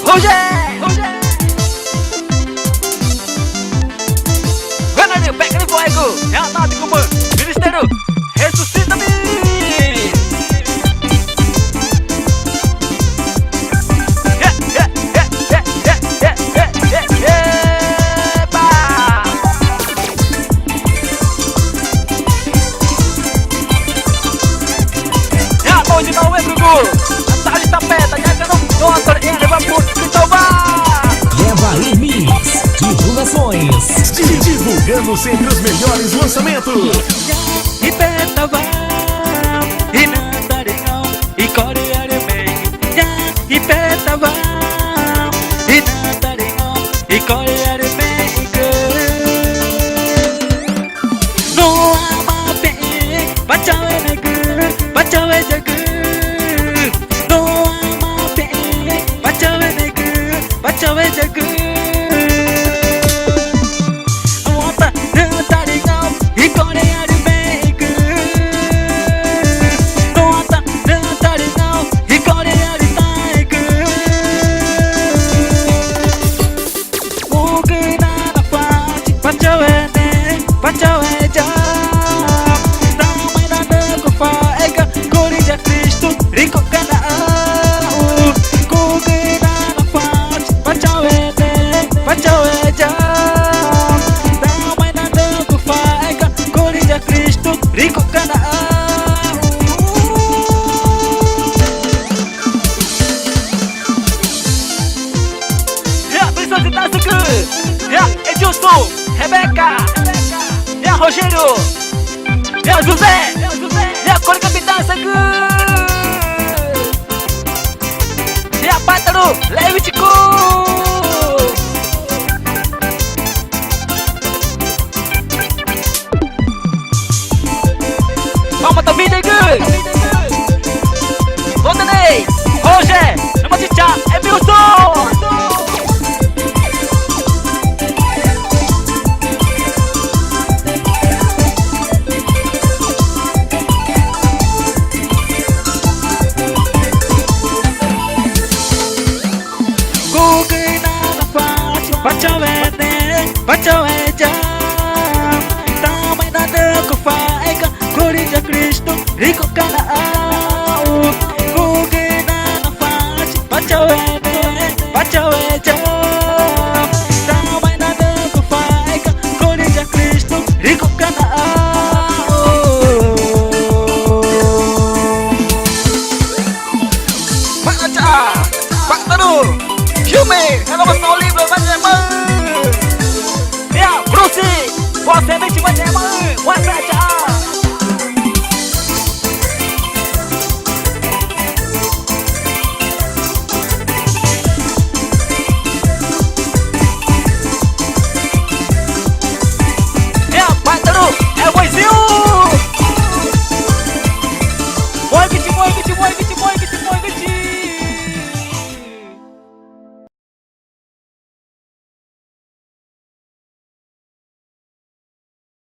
Roger. Venha, pega no fogo. É a nota como Ministério. Ressuscita-me. Hoje não é Bruno, a tarde está perto, já não nota, ele vai por salvar. Leva aí Mix, divulgações. Divulgando sempre os melhores lançamentos. E peta vai, e nandarinão, e coreano bem. E peta vai, e nandarinão, e coreano bem. No ama bem, bachawe negu, bachawe jagu. Bachawe jagu, awata nandarinão e coreano bem. Awata nandarinão e coreano bem. Mungkin na parte bachawe ne, bachawe ja. Damai na naku faega, Corinthians Cristo, rico kana. Bachawe ja, damai na naku faega, Corinthians Cristo, rico kana. Precisa de dar Edilson, Rebeca, Rogério, José, Cor Capitão Sangu, Pátaro, Levitico. Palma da vida, Voltanei, Roger, Namaticha, Emilson. Bachawe ne, bachawe ja. Damai na naku faega, Corinthians Cristo, rico kana. Kugina na faixa, bachawe ne, bachawe ja. Damai na naku faega, Corinthians Cristo, rico kana. Pátaro, filme, renovação livre, vai ser mãe. Bruce, você mente vai ser mãe, vai fechar. Pátaro, é o boizinho. Boi, que te boi, que te boi, que te boi, que te boi.